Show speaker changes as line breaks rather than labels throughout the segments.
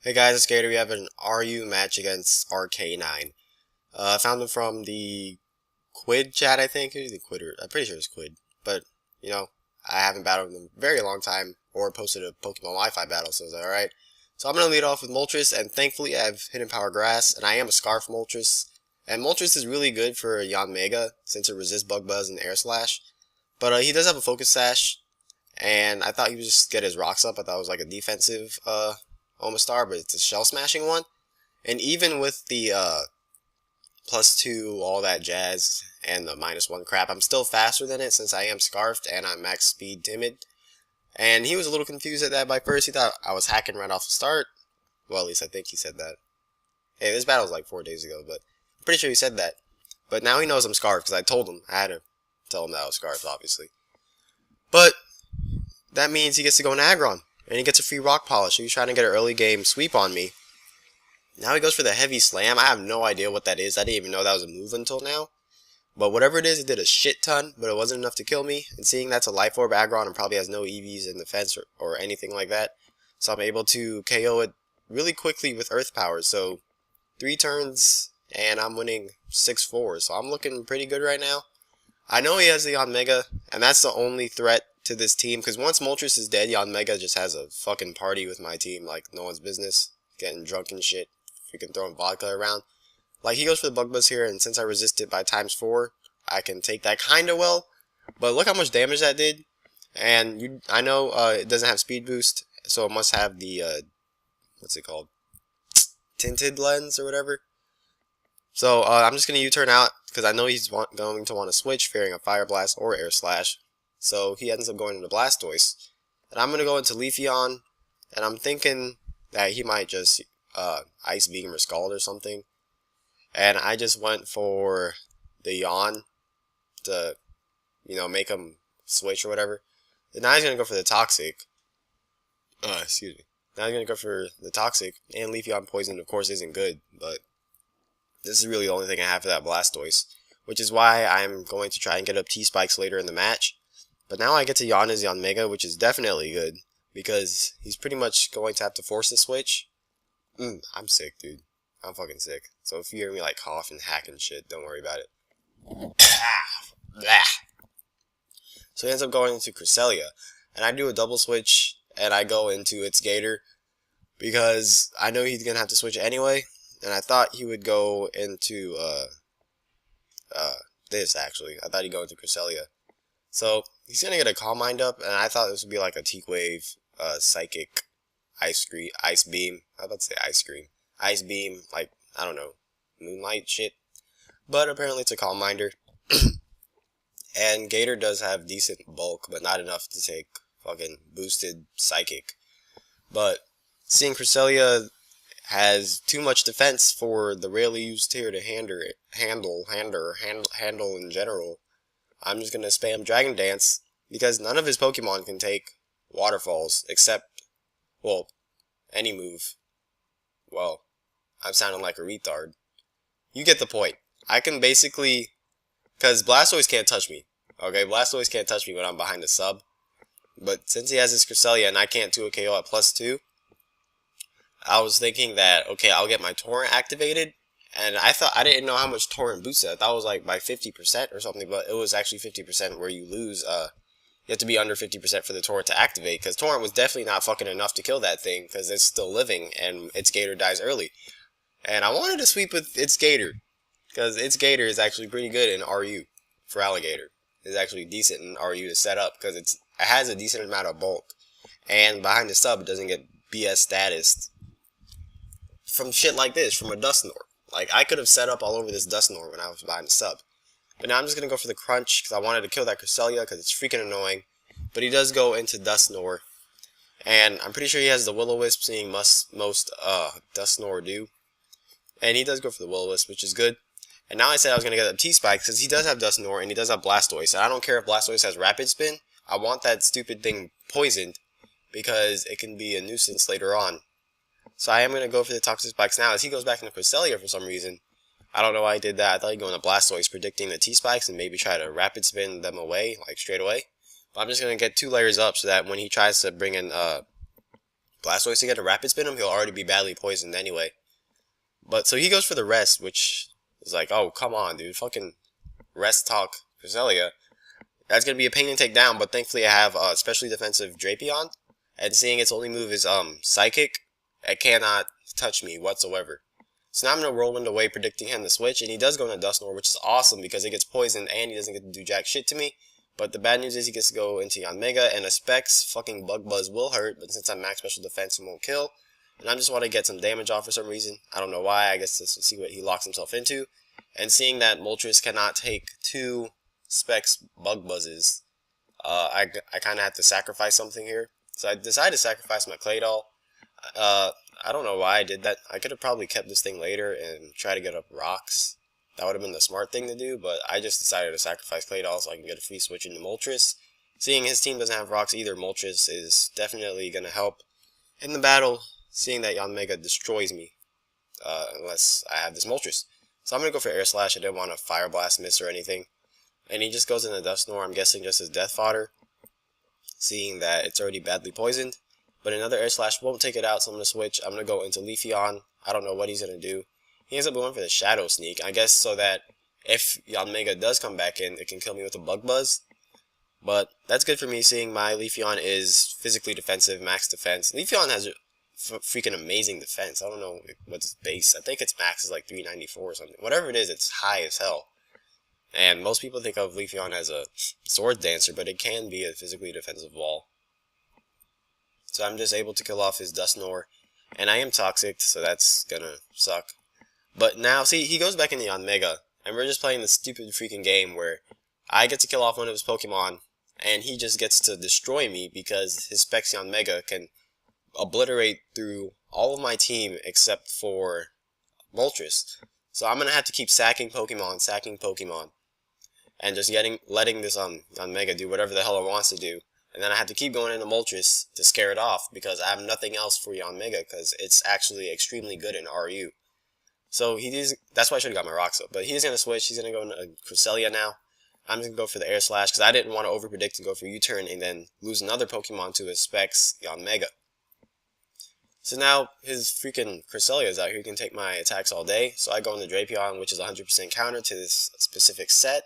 Hey guys, it's Gator. We have an RU match against RK9. I found him from the Quid chat, I think. Maybe the Quitter. I'm pretty sure it's Quid. But, I haven't battled him in a very long time or posted a Pokemon Wi-Fi battle, so I was like, alright. So I'm going to lead off with Moltres, and thankfully I have Hidden Power Grass, and I am a Scarf Moltres. And Moltres is really good for Yanmega, since it resists Bug Buzz and Air Slash. But he does have a Focus Sash, and I thought he would just get his rocks up. I thought it was like a defensive Omastar, but it's a shell smashing one. And even with the +2, all that jazz, and the -1 crap, I'm still faster than it since I am Scarfed and I'm max speed timid. And he was a little confused at that by first. He thought I was hacking right off the start. Well, at least I think he said that. Hey, this battle was like 4 days ago, but I'm pretty sure he said that. But now he knows I'm Scarfed because I told him. I had to tell him that I was Scarfed, obviously. But that means he gets to go in Aggron. And he gets a free rock polish. So he's trying to get an early game sweep on me. Now he goes for the heavy slam. I have no idea what that is. I didn't even know that was a move until now. But whatever it is, it did a shit ton, but it wasn't enough to kill me. And seeing that's a Life Orb Aggron and probably has no EVs in the fence or anything like that. So I'm able to KO it really quickly with Earth Power. So 3 turns and I'm winning 6-4. So I'm looking pretty good right now. I know he has the Yanmega, and that's the only threat to this team, because once Moltres is dead, Yanmega just has a fucking party with my team like no one's business, getting drunk and shit, freaking throwing vodka around. Like, he goes for the Bug Buzz here, and since I resist it by ×4, I can take that kinda well, but look how much damage that did. And I know it doesn't have speed boost, so it must have the, what's it called, tinted lens or whatever. So I'm just going to U-turn out, because I know he's going to want to switch, fearing a Fire Blast or Air Slash. So he ends up going into Blastoise. And I'm going to go into Leafeon, and I'm thinking that he might just Ice Beam or Scald or something. And I just went for the Yawn to, make him switch or whatever. And now he's going to go for the Toxic. Excuse me. Now he's going to go for the Toxic, and Leafeon Poison, of course, isn't good, but this is really the only thing I have for that Blastoise, which is why I'm going to try and get up T-Spikes later in the match. But now I get to yawn his Yanmega, which is definitely good, because he's pretty much going to have to force the switch. I'm sick, dude. I'm fucking sick. So if you hear me like cough and hack and shit, don't worry about it. So he ends up going into Cresselia, and I do a double switch, and I go into itzGator, because I know he's going to have to switch anyway. And I thought he would go into, this, actually. I thought he'd go into Cresselia. So, he's going to get a Calm Mind up, and I thought this would be like a T-Wave, Psychic, Ice Beam. I was about to say Ice Cream. Ice Beam, like, I don't know, Moonlight shit. But apparently it's a Calm Minder. And Gator does have decent bulk, but not enough to take fucking boosted Psychic. But, seeing Cresselia has too much defense for the rarely used tier to handle in general, I'm just going to spam Dragon Dance, because none of his Pokemon can take Waterfalls, except, well, any move. Well, I'm sounding like a retard. You get the point. I can basically, because Blastoise can't touch me, okay? Blastoise can't touch me when I'm behind the sub, but since he has his Cresselia and I can't do a KO at +2, I was thinking that, okay, I'll get my Torrent activated, and I didn't know how much Torrent boosted. I thought it was like by 50% or something, but it was actually 50% where you lose, you have to be under 50% for the Torrent to activate, because Torrent was definitely not fucking enough to kill that thing, because it's still living, and itzGator dies early. And I wanted to sweep with itzGator, because itzGator is actually pretty good in RU for Alligator. It's actually decent in RU to set up, because it has a decent amount of bulk, and behind the sub, it doesn't get BS status from shit like this, from a Dusknoir. Like, I could have set up all over this Dusknoir when I was behind the sub. But now I'm just going to go for the Crunch, because I wanted to kill that Cresselia, because it's freaking annoying. But he does go into Dusknoir. And I'm pretty sure he has the Will-O-Wisp, seeing most Dusknoir do. And he does go for the Will-O-Wisp, which is good. And now I said I was going to get a T-Spike, because he does have Dusknoir, and he does have Blastoise. And I don't care if Blastoise has Rapid Spin. I want that stupid thing poisoned, because it can be a nuisance later on. So I am going to go for the Toxic Spikes now, as he goes back into Cresselia for some reason. I don't know why he did that. I thought he'd go into Blastoise, predicting the T-Spikes, and maybe try to Rapid Spin them away, like straight away. But I'm just going to get 2 layers up, so that when he tries to bring in Blastoise to get a rapid spin him, he'll already be badly poisoned anyway. But so he goes for the rest, which is like, oh, come on, dude. Fucking rest talk Cresselia. That's going to be a pain to take down, but thankfully I have specially defensive Drapion. And seeing its only move is Psychic, it cannot touch me whatsoever. So now I'm going to Whirlwind away, predicting him to switch, and he does go into Dusknoir, which is awesome because it gets poisoned and he doesn't get to do jack shit to me. But the bad news is he gets to go into Yanmega, and a Specs fucking Bug Buzz will hurt, but since I'm max special defense, it won't kill. And I just want to get some damage off for some reason. I don't know why, I guess to see what he locks himself into. And seeing that Moltres cannot take 2 Specs Bug Buzzes, I kind of have to sacrifice something here. So I decided to sacrifice my Claydol. I don't know why I did that. I could have probably kept this thing later and try to get up rocks. That would have been the smart thing to do, but I just decided to sacrifice Claydol so I can get a free switch into Moltres. Seeing his team doesn't have rocks either, Moltres is definitely going to help in the battle, seeing that Yanmega destroys me, unless I have this Moltres. So I'm going to go for Air Slash. I didn't want a Fire Blast miss or anything. And he just goes into Dusknoir, I'm guessing just as death fodder, seeing that it's already badly poisoned. But another Air Slash won't take it out, so I'm going to switch. I'm going to go into Leafeon. I don't know what he's going to do. He ends up going for the Shadow Sneak, I guess so that if Yanmega does come back in, it can kill me with a Bug Buzz. But that's good for me, seeing my Leafeon is physically defensive, max defense. Leafeon has freaking amazing defense. I don't know what's base. I think its max is like 394 or something. Whatever it is, it's high as hell. And most people think of Leafeon as a sword dancer, but it can be a physically defensive wall. So I'm just able to kill off his Dusknoir. And I am toxic, so that's gonna suck. But now, see, he goes back into Yanmega, and we're just playing this stupid freaking game where I get to kill off one of his Pokemon, and he just gets to destroy me because his Specs Yanmega can obliterate through all of my team except for Moltres. So I'm gonna have to keep sacking Pokemon, and just letting this Yanmega do whatever the hell it wants to do. And then I have to keep going into Moltres to scare it off because I have nothing else for Yanmega because it's actually extremely good in RU. So that's why I should have got my Rocks up. But he's going to switch. He's going to go into Cresselia now. I'm just going to go for the Air Slash because I didn't want to overpredict and go for U-turn and then lose another Pokemon to his Specs Yanmega. So now his freaking Cresselia is out here. He can take my attacks all day. So I go into Drapion, which is 100% counter to this specific set.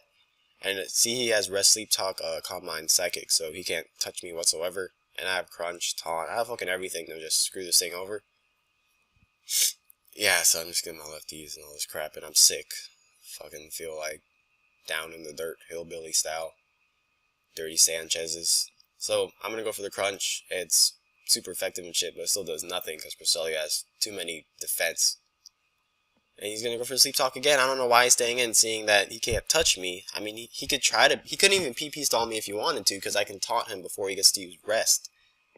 And see, he has Rest, Sleep, Talk, Calm Mind, Psychic, so he can't touch me whatsoever. And I have Crunch, Taunt, I have fucking everything to just screw this thing over. Yeah, so I'm just getting my lefties and all this crap, and I'm sick. Fucking feel like down in the dirt, hillbilly style. Dirty Sanchez's. So I'm gonna go for the Crunch. It's super effective and shit, but it still does nothing because Cresselia has too many defense. And he's going to go for Sleep Talk again. I don't know why he's staying in, seeing that he can't touch me. I mean, he could try to... He couldn't even PP stall me if he wanted to, because I can taunt him before he gets to use Rest.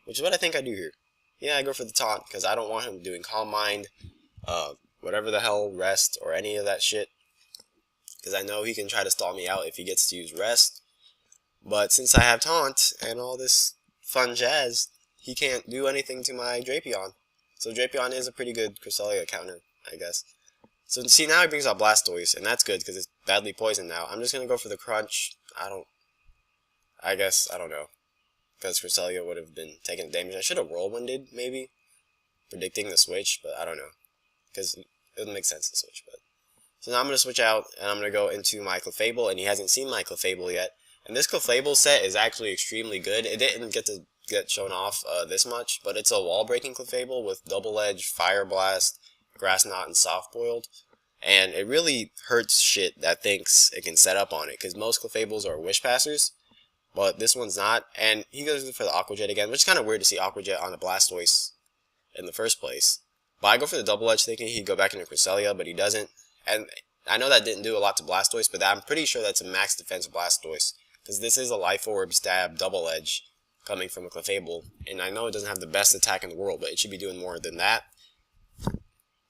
Which is what I think I do here. Yeah, I go for the taunt, because I don't want him doing Calm Mind, whatever the hell, Rest, or any of that shit. Because I know he can try to stall me out if he gets to use Rest. But since I have Taunt, and all this fun jazz, he can't do anything to my Drapion. So Drapion is a pretty good Cresselia counter, I guess. So see, now he brings out Blastoise, and that's good because it's badly poisoned now. I'm just going to go for the Crunch. I don't know. Because Cresselia would have been taking damage. I should have Whirlwinded, maybe. Predicting the switch, but I don't know. Because it doesn't make sense to switch. But so now I'm going to switch out, and I'm going to go into my Clefable, and he hasn't seen my Clefable yet. And this Clefable set is actually extremely good. It didn't get shown off this much, but it's a wall-breaking Clefable with Double Edge, Fire Blast, Grass Knot, and Soft Boiled, and it really hurts shit that thinks it can set up on it, because most Clefables are Wish Passers, but this one's not, and he goes for the Aqua Jet again, which is kind of weird to see Aqua Jet on a Blastoise in the first place. But I go for the Double Edge thinking he'd go back into Cresselia, but he doesn't, and I know that didn't do a lot to Blastoise, but I'm pretty sure that's a max defense Blastoise, because this is a Life Orb Stab Double Edge coming from a Clefable, and I know it doesn't have the best attack in the world, but it should be doing more than that.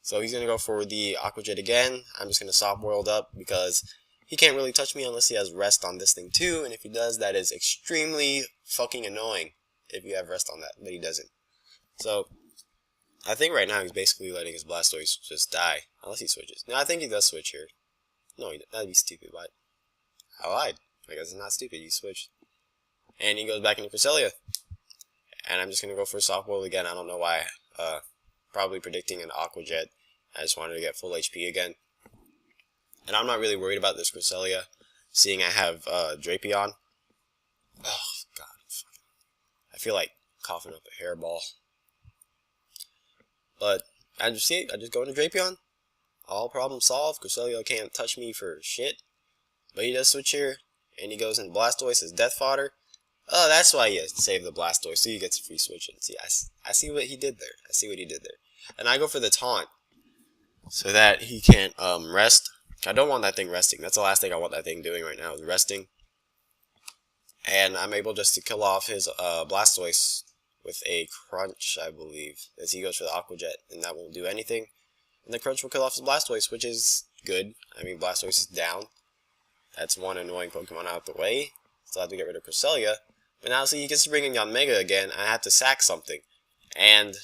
So he's going to go for the Aqua Jet again. I'm just going to Soft Boiled up because he can't really touch me unless he has Rest on this thing too. And if he does, that is extremely fucking annoying if you have Rest on that, but he doesn't. So I think right now he's basically letting his Blastoise just die. Unless he switches. No, I think he does switch here. No, that'd be stupid, but I lied. I guess it's not stupid, he switched. And he goes back into Cresselia. And I'm just going to go for a soft boil again. I don't know why. Probably predicting an Aqua Jet. I just wanted to get full HP again. And I'm not really worried about this Cresselia, seeing I have Drapion. Oh, God. I feel like coughing up a hairball. But I just go into Drapion. All problem solved. Cresselia can't touch me for shit. But he does switch here. And he goes in Blastoise as death fodder. Oh, that's why he saved the Blastoise, so he gets a free switch in. See, I see what he did there. I see what he did there. And I go for the taunt, so that he can't rest. I don't want that thing resting. That's the last thing I want that thing doing right now, is resting. And I'm able just to kill off his Blastoise with a Crunch, I believe, as he goes for the Aqua Jet, and that won't do anything. And the Crunch will kill off his Blastoise, which is good. I mean, Blastoise is down. That's one annoying Pokemon out of the way. So I have to get rid of Cresselia. But now, see, he gets to bring in Yanmega again. I have to sack something. And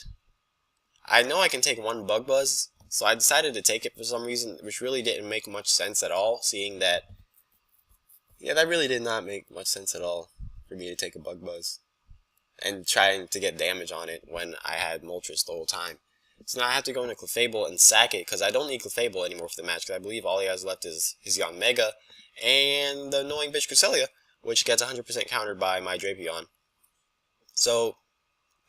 I know I can take one Bug Buzz, so I decided to take it for some reason, which really didn't make much sense at all, seeing that, yeah, that really did not make much sense at all for me to take a Bug Buzz and trying to get damage on it when I had Moltres the whole time. So now I have to go into Clefable and sack it, because I don't need Clefable anymore for the match, because I believe all he has left is his Yanmega and the annoying bitch Cresselia, which gets 100% countered by my Drapion. So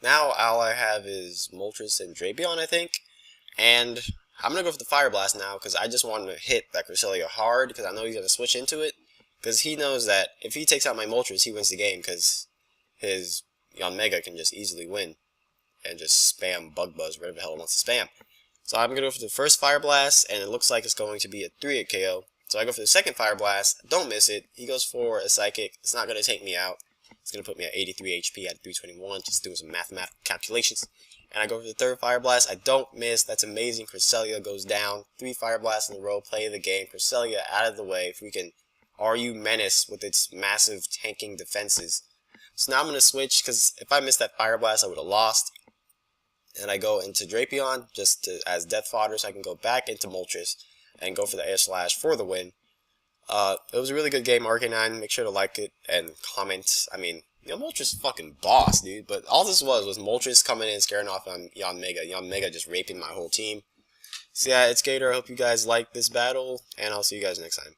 now all I have is Moltres and Drapion, I think. And I'm going to go for the Fire Blast now, because I just want to hit that Cresselia hard, because I know he's going to switch into it. Because he knows that if he takes out my Moltres, he wins the game, because his Yanmega can just easily win. And just spam Bug Buzz, whatever the hell it wants to spam. So I'm going to go for the first Fire Blast, and it looks like it's going to be a 3-hit KO. So I go for the second Fire Blast, don't miss it. He goes for a Psychic. It's not going to take me out. It's going to put me at 83 HP at 321, just doing some mathematical calculations. And I go for the third Fire Blast. I don't miss. That's amazing. Cresselia goes down. 3 Fire Blasts in a row. Play the game. Cresselia out of the way. Freaking RU Menace with its massive tanking defenses. So now I'm going to switch, because if I missed that Fire Blast, I would have lost. And I go into Drapion just as death fodder, so I can go back into Moltres and go for the Air Slash for the win. It was a really good game, RK9. Make sure to like it and comment. I mean, Moltres is fucking boss, dude. But all this was Moltres coming in and scaring off on Yanmega. Yanmega just raping my whole team. So yeah, itzGator. I hope you guys liked this battle, and I'll see you guys next time.